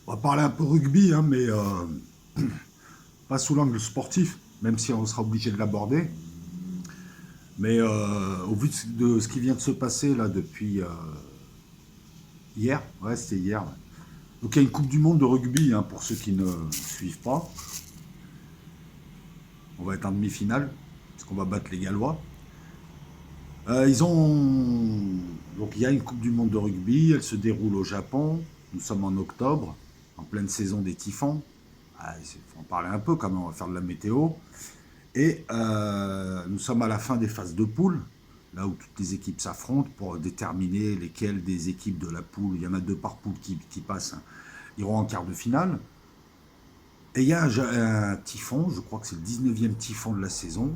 On va parler un peu rugby, hein, mais pas sous l'angle sportif, même si on sera obligé de l'aborder. Mais au vu de ce qui vient de se passer là depuis hier, ouais, c'était hier. Ouais. Donc il y a une Coupe du Monde de rugby, hein, pour ceux qui ne suivent pas. On va être en demi-finale, parce qu'on va battre les Gallois. Ils ont. Donc il y a une Coupe du Monde de rugby, elle se déroule au Japon. Nous sommes en octobre, en pleine saison des typhons. Ah, il faut en parler un peu quand même, on va faire de la météo. Et nous sommes à la fin des phases de poule, là où toutes les équipes s'affrontent pour déterminer lesquelles des équipes de la poule, il y en a deux par poule qui passent, hein, iront en quart de finale. Et il y a un typhon, je crois que c'est le 19e typhon de la saison,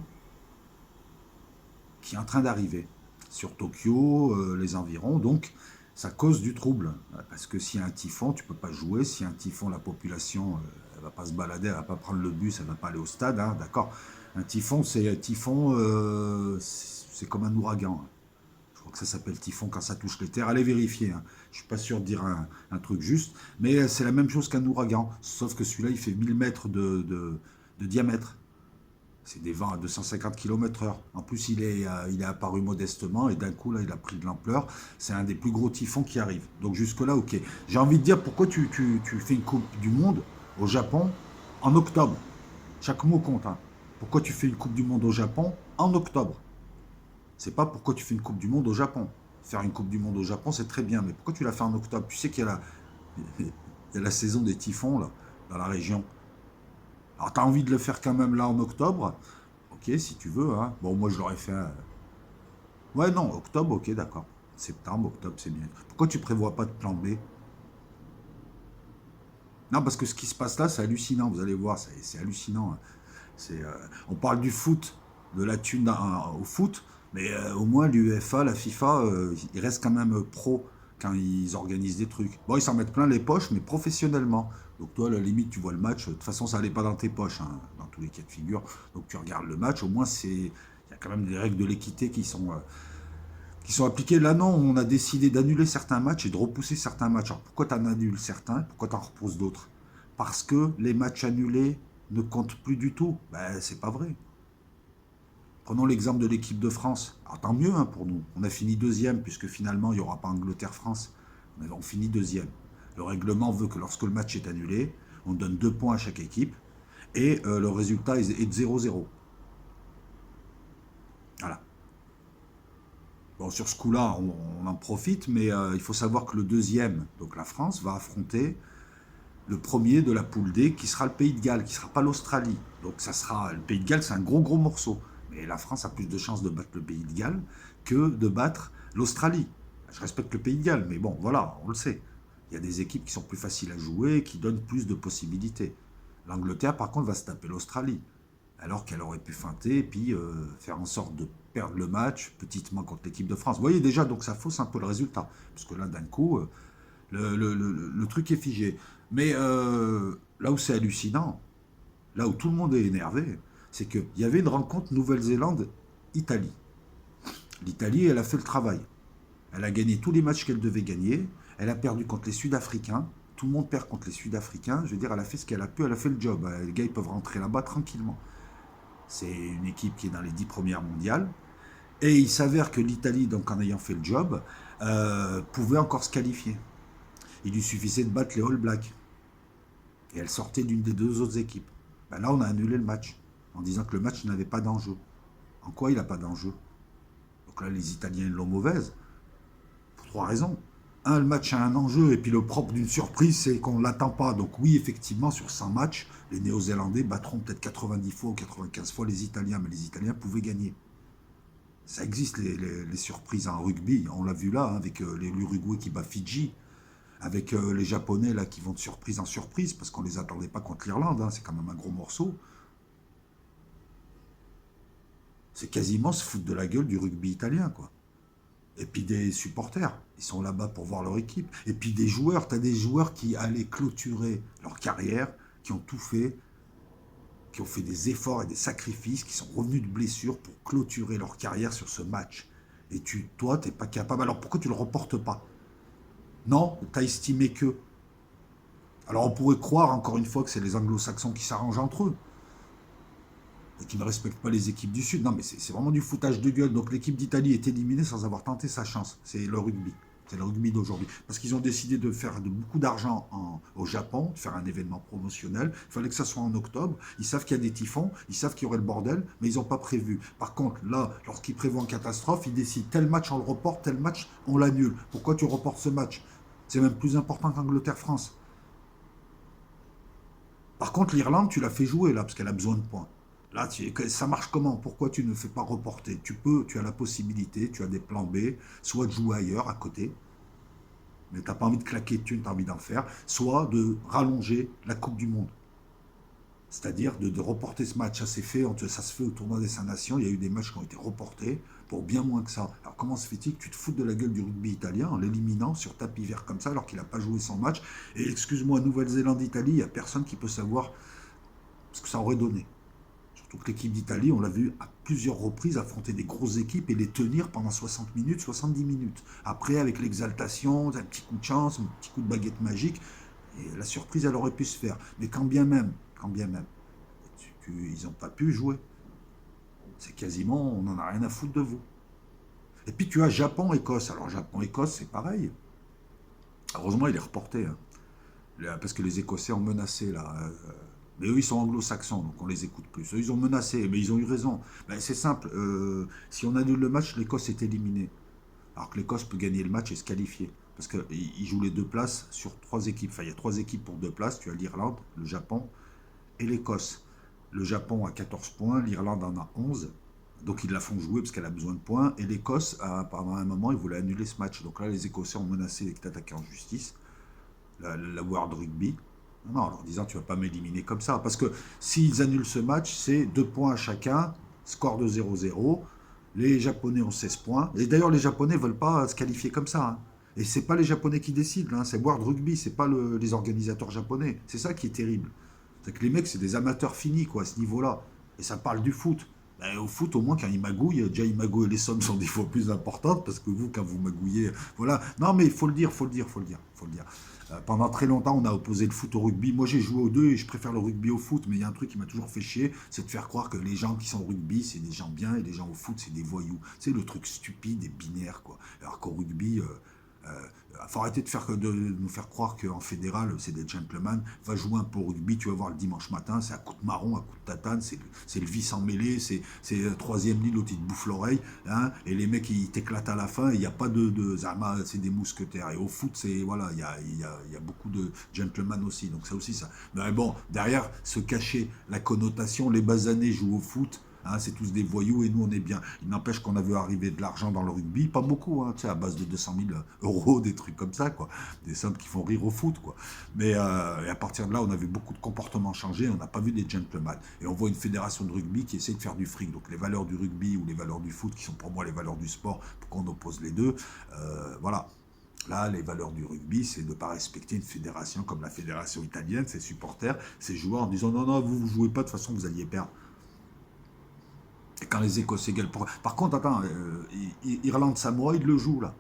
qui est en train d'arriver sur Tokyo, les environs. Donc, ça cause du trouble. Parce que s'il y a un typhon, tu ne peux pas jouer. S'il y a un typhon, la population, elle ne va pas se balader, elle ne va pas prendre le bus, elle ne va pas aller au stade. Hein, d'accord. Un typhon, c'est comme un ouragan. Je crois que ça s'appelle typhon quand ça touche les terres. Allez vérifier. Hein. Je ne suis pas sûr de dire un truc juste. Mais c'est la même chose qu'un ouragan. Sauf que celui-là, il fait 1000 mètres de diamètre. C'est des vents à 250 km/h. En plus, il est apparu modestement et d'un coup, là, il a pris de l'ampleur. C'est un des plus gros typhons qui arrive. Donc jusque-là, ok. J'ai envie de dire, pourquoi tu fais une Coupe du Monde au Japon en octobre? Chaque mot compte. Hein. Pourquoi tu fais une Coupe du Monde au Japon en octobre? C'est pas pourquoi tu fais une Coupe du Monde au Japon. Faire une Coupe du Monde au Japon, c'est très bien. Mais pourquoi tu la fais en octobre? Tu sais qu'il y a il y a la saison des typhons, là, dans la région. Alors, tu as envie de le faire quand même là en octobre. Ok, si tu veux. Hein. Bon, moi, je l'aurais fait. Ouais, non, octobre, ok, d'accord. Septembre, octobre, c'est bien. Pourquoi tu prévois pas de plan B? Non, parce que ce qui se passe là, c'est hallucinant. Vous allez voir, c'est hallucinant. Hein. On parle du foot, de la thune au foot, mais au moins l'UEFA, la FIFA, ils restent quand même pro quand ils organisent des trucs. Bon, ils s'en mettent plein les poches, mais professionnellement. Donc toi, à la limite, tu vois le match. De toute façon, ça n'allait pas dans tes poches, hein, dans tous les cas de figure. Donc tu regardes le match. Au moins, il y a quand même des règles de l'équité qui sont appliquées. Là, non, on a décidé d'annuler certains matchs et de repousser certains matchs. Alors pourquoi tu en annules certains? Pourquoi tu en repousses d'autres? Parce que les matchs annulés ne comptent plus du tout. Ben, c'est pas vrai. Prenons l'exemple de l'équipe de France. Alors, tant mieux, hein, pour nous. On a fini deuxième, puisque finalement, il n'y aura pas Angleterre-France. On finit deuxième. Le règlement veut que lorsque le match est annulé, on donne 2 points à chaque équipe et le résultat est de 0-0. Voilà. Bon, sur ce coup-là, on en profite, mais il faut savoir que le deuxième, donc la France, va affronter le premier de la poule D, qui sera le Pays de Galles, qui ne sera pas l'Australie. Donc ça sera le Pays de Galles, c'est un gros gros morceau. Mais la France a plus de chances de battre le Pays de Galles que de battre l'Australie. Je respecte le Pays de Galles, mais bon, voilà, on le sait. Il y a des équipes qui sont plus faciles à jouer, qui donnent plus de possibilités. L'Angleterre, par contre, va se taper l'Australie, alors qu'elle aurait pu feinter et puis faire en sorte de perdre le match petitement contre l'équipe de France. Vous voyez déjà, donc ça fausse un peu le résultat, parce que là, d'un coup, le truc est figé. Mais là où c'est hallucinant, là où tout le monde est énervé, c'est qu'il y avait une rencontre Nouvelle-Zélande-Italie. L'Italie, elle a fait le travail. Elle a gagné tous les matchs qu'elle devait gagner. Elle a perdu contre les Sud-Africains. Tout le monde perd contre les Sud-Africains. Je veux dire, elle a fait ce qu'elle a pu, elle a fait le job. Les gars, ils peuvent rentrer là-bas tranquillement. C'est une équipe qui est dans les 10 premières mondiales. Et il s'avère que l'Italie, donc en ayant fait le job, pouvait encore se qualifier. Il lui suffisait de battre les All Blacks. Et elle sortait d'une des deux autres équipes. Ben là, on a annulé le match en disant que le match n'avait pas d'enjeu. En quoi il n'a pas d'enjeu? Donc là, les Italiens l'ont mauvaise pour trois raisons. Un, le match a un enjeu, et puis le propre d'une surprise, c'est qu'on ne l'attend pas. Donc oui, effectivement, sur 100 matchs, les Néo-Zélandais battront peut-être 90 fois ou 95 fois les Italiens, mais les Italiens pouvaient gagner. Ça existe les surprises en rugby, on l'a vu là, hein, avec l'Uruguay qui bat Fidji, avec les Japonais là qui vont de surprise en surprise, parce qu'on ne les attendait pas contre l'Irlande, hein, c'est quand même un gros morceau. C'est quasiment se foutre de la gueule du rugby italien, quoi. Et puis des supporters, ils sont là-bas pour voir leur équipe. Et puis des joueurs, tu as des joueurs qui allaient clôturer leur carrière, qui ont tout fait, qui ont fait des efforts et des sacrifices, qui sont revenus de blessures pour clôturer leur carrière sur ce match. Et toi, tu n'es pas capable. Alors pourquoi tu ne le reportes pas? Non, tu as estimé que. Alors on pourrait croire encore une fois que c'est les anglo-saxons qui s'arrangent entre eux et qui ne respectent pas les équipes du Sud. Non mais c'est vraiment du foutage de gueule. Donc l'équipe d'Italie est éliminée sans avoir tenté sa chance. C'est le rugby. C'est le rugby d'aujourd'hui. Parce qu'ils ont décidé de faire de beaucoup d'argent au Japon, de faire un événement promotionnel. Il fallait que ça soit en octobre. Ils savent qu'il y a des typhons, ils savent qu'il y aurait le bordel, mais ils n'ont pas prévu. Par contre, là, lorsqu'ils prévoient une catastrophe, ils décident tel match on le reporte, tel match on l'annule. Pourquoi tu reportes ce match? C'est même plus important qu'Angleterre-France. Par contre, l'Irlande, tu l'as fait jouer là, parce qu'elle a besoin de points. Là, ça marche comment? Pourquoi tu ne fais pas reporter? Tu as la possibilité, tu as des plans B, soit de jouer ailleurs, à côté, mais tu n'as pas envie de claquer de thunes, tu as envie d'en faire, soit de rallonger la Coupe du Monde. C'est-à-dire de reporter ce match. Ça se fait au tournoi des 5 Nations. Il y a eu des matchs qui ont été reportés pour bien moins que ça. Alors comment se fait-il que tu te foutes de la gueule du rugby italien en l'éliminant sur tapis vert comme ça alors qu'il n'a pas joué son match? Et excuse-moi, Nouvelle-Zélande-Italie, il n'y a personne qui peut savoir ce que ça aurait donné. Surtout que l'équipe d'Italie, on l'a vu à plusieurs reprises affronter des grosses équipes et les tenir pendant 60 minutes, 70 minutes. Après, avec l'exaltation, un petit coup de chance, un petit coup de baguette magique, et la surprise, elle aurait pu se faire. Mais quand bien même, ils n'ont pas pu jouer. C'est quasiment, on n'en a rien à foutre de vous. Et puis tu as Japon-Écosse. Alors Japon-Écosse, c'est pareil. Heureusement, il est reporté. Hein. Parce que les Écossais ont menacé là. Mais eux, ils sont anglo-saxons, donc on les écoute plus. Eux, ils ont menacé, mais ils ont eu raison. Ben, c'est simple. Si on annule le match, l'Écosse est éliminée. Alors que l'Écosse peut gagner le match et se qualifier. Parce qu'ils jouent les 2 places sur 3 équipes. Enfin, il y a 3 équipes pour 2 places. Tu as l'Irlande, le Japon et l'Écosse. Le Japon a 14 points, l'Irlande en a 11. Donc ils la font jouer parce qu'elle a besoin de points. Et l'Écosse, pendant un moment, ils voulaient annuler ce match. Donc là, les Écossais ont menacé d'être attaqués en justice, la World Rugby. Non, en leur disant tu vas pas m'éliminer comme ça. Parce que s'ils annulent ce match, c'est 2 points à chacun, score de 0-0. Les Japonais ont 16 points. Et d'ailleurs, les Japonais ne veulent pas se qualifier comme ça. Hein. Et c'est pas les Japonais qui décident, hein, c'est World Rugby, c'est pas les organisateurs japonais. C'est ça qui est terrible. C'est que les mecs, c'est des amateurs finis, quoi, à ce niveau-là. Et ça parle du foot. Ben, au foot, au moins, quand ils magouillent, déjà, ils magouillent, les sommes sont des fois plus importantes, parce que vous, quand vous magouillez, voilà. Non, mais il faut le dire, faut le dire, faut le dire, faut le dire. Pendant très longtemps, on a opposé le foot au rugby. Moi, j'ai joué aux deux et je préfère le rugby au foot, mais il y a un truc qui m'a toujours fait chier, c'est de faire croire que les gens qui sont au rugby, c'est des gens bien, et les gens au foot, c'est des voyous. C'est le truc stupide et binaire, quoi. Alors qu'au rugby, faut arrêter de nous faire croire qu'en fédéral, c'est des gentlemen. Va jouer un peu au rugby, tu vas voir le dimanche matin, c'est à coup de marron, à coup de tatane, c'est le vice en mêlée, c'est troisième ligne, l'autre il te bouffe l'oreille, hein, et les mecs ils t'éclatent à la fin, il n'y a pas de Zama, c'est des mousquetaires. Et au foot, c'est voilà, il y a beaucoup de gentlemen aussi, donc ça aussi ça. Mais bon, derrière se cacher la connotation, les basanés jouent au foot. Hein, c'est tous des voyous et nous on est bien. Il n'empêche qu'on a vu arriver de l'argent dans le rugby, pas beaucoup, hein, à base de 200 000 euros, des trucs comme ça, quoi. Des sommes qui font rire au foot, quoi. Mais et à partir de là, on a vu beaucoup de comportements changer, on n'a pas vu des gentlemen. Et on voit une fédération de rugby qui essaie de faire du fric. Donc les valeurs du rugby ou les valeurs du foot, qui sont pour moi les valeurs du sport, pour qu'on oppose les deux, voilà. Là, les valeurs du rugby, c'est de ne pas respecter une fédération comme la fédération italienne, ses supporters, ses joueurs, en disant non, non, vous ne jouez pas, de toute façon, vous alliez perdre. Et quand les Écossais gueulent pour... Par contre, attends, Irlande-Samoa, ils le jouent là.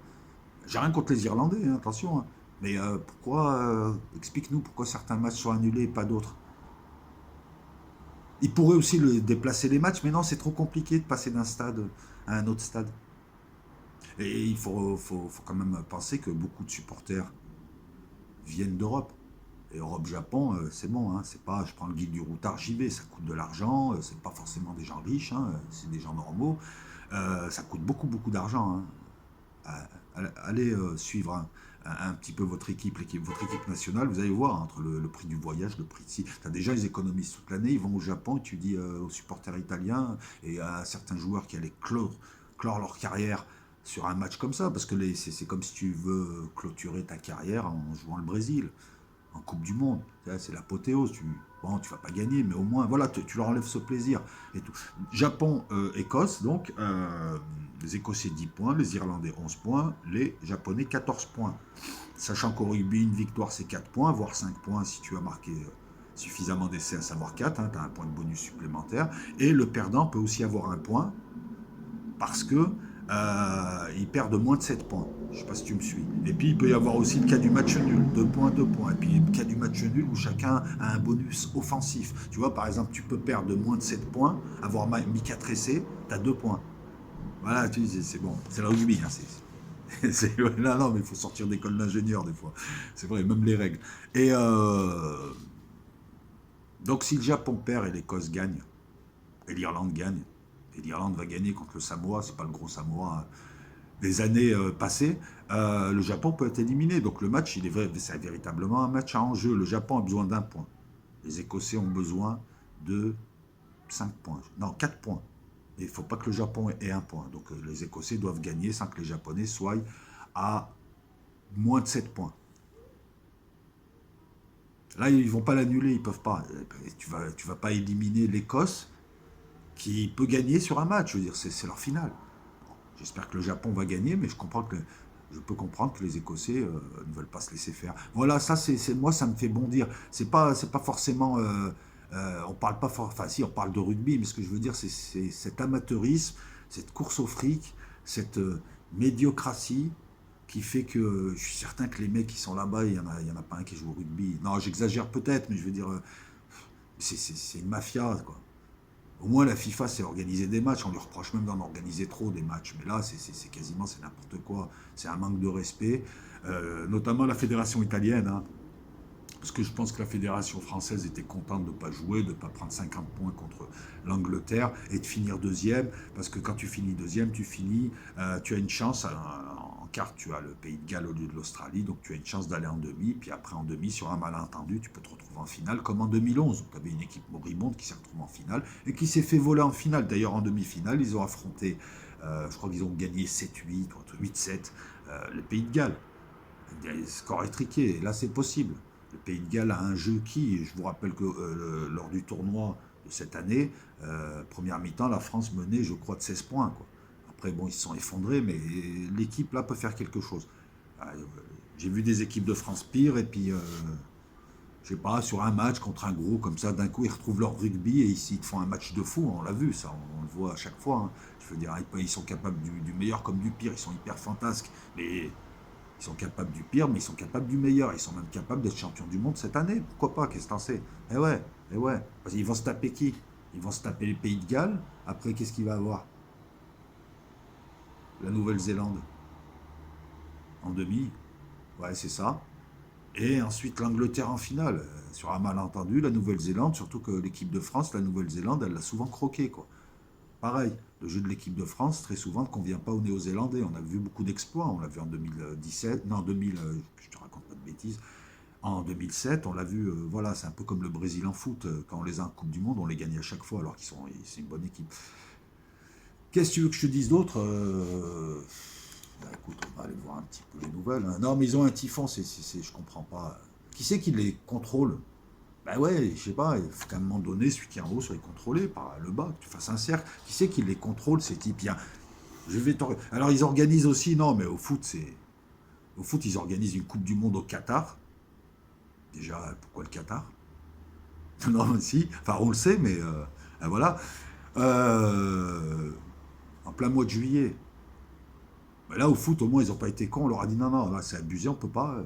J'ai rien contre les Irlandais, hein, attention. Hein. Mais pourquoi... explique-nous pourquoi certains matchs sont annulés et pas d'autres. Ils pourraient aussi déplacer les matchs, mais non, c'est trop compliqué de passer d'un stade à un autre stade. Et il faut quand même penser que beaucoup de supporters viennent d'Europe. Et Europe-Japon, c'est bon, hein, c'est pas je prends le guide du routard, j'y vais, ça coûte de l'argent, c'est pas forcément des gens riches, hein, c'est des gens normaux, ça coûte beaucoup, beaucoup d'argent. Hein. Allez suivre un petit peu votre équipe nationale, vous allez voir, entre le prix du voyage, le prix de ci, déjà ils économisent toute l'année, ils vont au Japon, et tu dis aux supporters italiens et à certains joueurs qui allaient clore leur carrière sur un match comme ça, parce que c'est comme si tu veux clôturer ta carrière en jouant le Brésil en Coupe du Monde. C'est l'apothéose. Bon, tu vas pas gagner, mais au moins, voilà, tu leur enlèves ce plaisir. Et tout. Japon-Écosse, donc, les Écossais 10 points, les Irlandais 11 points, les Japonais 14 points. Sachant qu'au rugby, une victoire, c'est 4 points, voire 5 points si tu as marqué suffisamment d'essais, à savoir 4, hein, tu as un point de bonus supplémentaire. Et le perdant peut aussi avoir un point, parce que ils perdent moins de 7 points. Je ne sais pas si tu me suis. Et puis il peut y avoir aussi le cas du match nul, 2 points, 2 points. Et puis le cas du match nul où chacun a un bonus offensif. Tu vois, par exemple, tu peux perdre de moins de 7 points, avoir mis 4 essais, tu as 2 points. Voilà, tu dis, c'est bon, c'est le rugby. Hein, non, non, mais il faut sortir d'école d'ingénieur des fois. C'est vrai, même les règles. Et donc si le Japon perd et l'Écosse gagne, et l'Irlande gagne, et l'Irlande va gagner contre le Samoa, c'est pas le gros Samoa, hein, des années passées, le Japon peut être éliminé. Donc le match, c'est véritablement un match à enjeu. Le Japon a besoin d'un point. Les Écossais ont besoin de 5 points. Non, 4 points. Et il ne faut pas que le Japon ait un point. Donc les Écossais doivent gagner sans que les Japonais soient à moins de 7 points. Là, ils ne vont pas l'annuler, ils ne peuvent pas. Tu vas pas éliminer l'Écosse qui peut gagner sur un match. Je veux dire, c'est leur finale. J'espère que le Japon va gagner, mais je peux comprendre que les Écossais ne veulent pas se laisser faire. Voilà, ça, moi, ça me fait bondir. C'est pas forcément. On parle pas enfin, si, on parle de rugby, mais ce que je veux dire, c'est cet amateurisme, cette course au fric, cette médiocratie qui fait que je suis certain que les mecs qui sont là-bas, il y en a pas un qui joue au rugby. Non, j'exagère peut-être, mais je veux dire, c'est une mafia, quoi. Au moins, la FIFA s'est organisé des matchs. On lui reproche même d'en organiser trop des matchs. Mais là, c'est n'importe quoi. C'est un manque de respect. Notamment la fédération italienne. Hein, parce que je pense que la fédération française était contente de ne pas jouer, de ne pas prendre 50 points contre l'Angleterre et de finir deuxième. Parce que quand tu finis deuxième, tu as une chance. En quart, tu as le Pays de Galles au lieu de l'Australie. Donc tu as une chance d'aller en demi. Puis après, en demi, sur un malentendu, tu peux te retrouver en finale, comme en 2011. Tu avais une équipe moribonde qui s'est retrouvée en finale et qui s'est fait voler en finale. D'ailleurs, en demi-finale, ils ont affronté, je crois qu'ils ont gagné 7-8 ou 8-7, le Pays de Galles. Des scores étriqués. Et là, c'est possible. Le Pays de Galles a un jeu qui, je vous rappelle que lors du tournoi de cette année, première mi-temps, la France menait, je crois, de 16 points. Quoi. Après, bon, ils se sont effondrés, mais l'équipe là peut faire quelque chose. J'ai vu des équipes de France pire, et puis, je sais pas, sur un match contre un gros comme ça, d'un coup, ils retrouvent leur rugby et ils te font un match de fou. On l'a vu, ça, on le voit à chaque fois. Hein. Je veux dire, ils sont capables du meilleur comme du pire, ils sont hyper fantasques, mais ils sont capables du pire, mais ils sont capables du meilleur. Ils sont même capables d'être champions du monde cette année. Pourquoi pas? Qu'est-ce que t'en sais? Eh ouais, eh ouais. Parce qu'ils vont se taper qui? Ils vont se taper les Pays de Galles. Après, qu'est-ce qu'il va avoir? La Nouvelle-Zélande en demi. Ouais, c'est ça. Et ensuite l'Angleterre en finale. Sur un malentendu, la Nouvelle-Zélande, surtout que l'équipe de France, la Nouvelle-Zélande, elle l'a souvent croqué, quoi. Pareil, le jeu de l'équipe de France, très souvent, ne convient pas aux Néo-Zélandais. On a vu beaucoup d'exploits. On l'a vu en 2017, non, 2000, je te raconte pas de bêtises. En 2007, on l'a vu, voilà, c'est un peu comme le Brésil en foot. Quand on les a en Coupe du Monde, on les gagne à chaque fois, alors c'est une bonne équipe. Qu'est-ce que tu veux que je te dise d'autre bah, écoute, on va aller voir un petit peu les nouvelles. Hein. Non, mais ils ont un typhon, je comprends pas. Qui c'est qui les contrôle? Ben ouais, je sais pas, il faut qu'à un moment donné, celui qui est en haut soit contrôlé par le bas, que tu fasses un cercle. Qui c'est qui les contrôle, ces types? Alors, ils organisent aussi, non, mais au foot, ils organisent une Coupe du Monde au Qatar. Déjà, pourquoi le Qatar? Non, mais si, enfin, on le sait, mais voilà. Euh, En plein mois de juillet. Mais là, au foot, au moins, ils n'ont pas été cons. On leur a dit non, non, là, c'est abusé, on peut pas.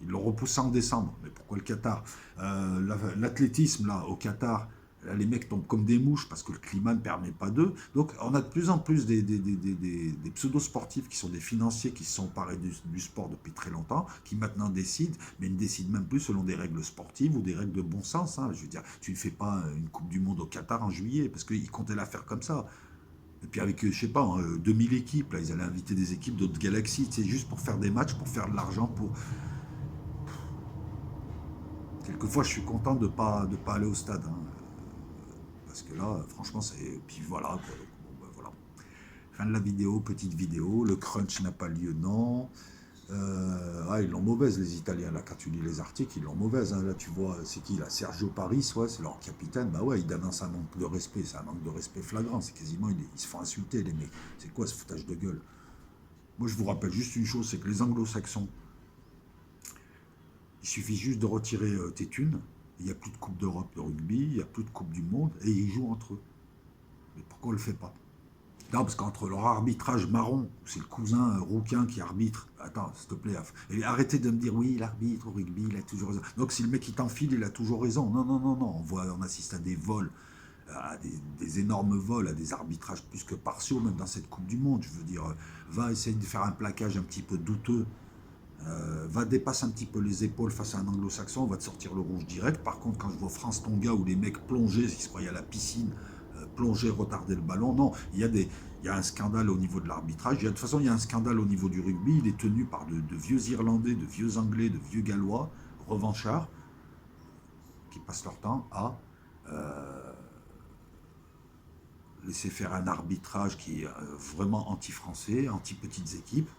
Ils l'ont repoussé en décembre. Mais pourquoi le Qatar? L'athlétisme, là, au Qatar, là, les mecs tombent comme des mouches parce que le climat ne permet pas d'eux. Donc, on a de plus en plus des pseudo-sportifs qui sont des financiers qui se sont emparés du sport depuis très longtemps, qui maintenant décident, mais ne décident même plus selon des règles sportives ou des règles de bon sens. Hein. Je veux dire, tu ne fais pas une Coupe du Monde au Qatar en juillet parce qu'ils comptaient la faire comme ça. Et puis avec, je sais pas, hein, 2000 équipes, là, ils allaient inviter des équipes d'autres galaxies, c'est juste pour faire des matchs, pour faire de l'argent, pour... Quelquefois, je suis content de pas aller au stade, hein, parce que là, franchement, c'est... Puis voilà, quoi. Donc, bon, ben, voilà. Fin de la vidéo, petite vidéo, le crunch n'a pas lieu, non. Ils l'ont mauvaise, les Italiens, là, quand tu lis les articles, ils l'ont mauvaise, hein. Là, tu vois, c'est qui, là, Sergio Paris, ouais, c'est leur capitaine, bah ouais, il dénonce un manque de respect, c'est un manque de respect flagrant, c'est quasiment, ils se font insulter, les mecs. C'est quoi ce foutage de gueule? Moi, je vous rappelle juste une chose, c'est que les anglo-saxons, il suffit juste de retirer tes thunes. Il n'y a plus de Coupe d'Europe de rugby, il n'y a plus de Coupe du Monde, et ils jouent entre eux. Mais pourquoi on ne le fait pas? Non, parce qu'entre leur arbitrage marron, c'est le cousin rouquin qui arbitre. Attends, s'il te plaît. Et arrêtez de me dire, oui, l'arbitre au rugby, il a toujours raison. Donc si le mec qui t'enfile, il a toujours raison. Non, non, non, non. On assiste à des vols, à des énormes vols, à des arbitrages plus que partiaux, même dans cette Coupe du Monde. Je veux dire, va essayer de faire un plaquage un petit peu douteux. Va dépasser un petit peu les épaules face à un anglo-saxon, on va te sortir le rouge direct. Par contre, quand je vois France-Tonga où les mecs plongeaient, ils se croyaient à la piscine, plonger, retarder le ballon, non, il y a un scandale au niveau de l'arbitrage. De toute façon, il y a un scandale au niveau du rugby. Il est tenu par de vieux Irlandais, de vieux Anglais, de vieux Gallois, revanchards, qui passent leur temps à laisser faire un arbitrage qui est vraiment anti-français, anti-petites équipes.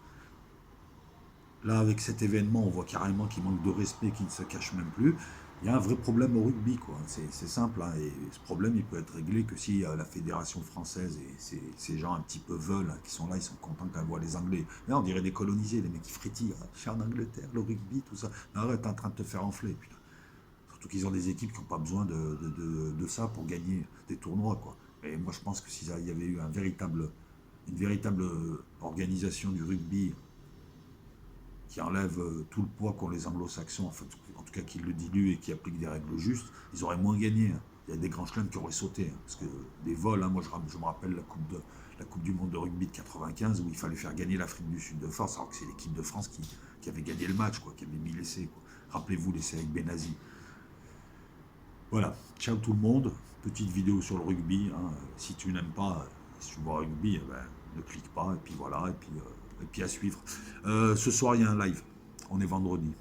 Là, avec cet événement, on voit carrément qu'il manque de respect, qu'il ne se cache même plus. Il y a un vrai problème au rugby, quoi. C'est simple, hein, et ce problème, il peut être réglé que si la fédération française et ces gens un petit peu veulent, hein, qui sont là, ils sont contents quand ils voient les Anglais. Là, on dirait des colonisés, les mecs qui frétillent. Ah, je suis en Angleterre, le rugby, tout ça. Non, arrête, t'es en train de te faire enfler, putain. Surtout qu'ils ont des équipes qui n'ont pas besoin de ça pour gagner des tournois, quoi. Et moi, je pense que s'il y avait eu une véritable organisation du rugby qui enlève tout le poids qu'ont les anglo-saxons, en tout cas qui le diluent et qui appliquent des règles justes, ils auraient moins gagné, hein. Il y a des grands chelems qui auraient sauté, hein, parce que des vols, hein, moi je me rappelle la coupe du Monde de rugby de 95 où il fallait faire gagner l'Afrique du Sud de force, alors que c'est l'équipe de France qui avait gagné le match, quoi, qui avait mis l'essai. Rappelez-vous l'essai avec Benazi. Voilà, ciao tout le monde, petite vidéo sur le rugby, hein. Si tu n'aimes pas, si tu vois rugby, eh ben, ne clique pas, et puis voilà, et puis à suivre. Ce soir, il y a un live, on est vendredi.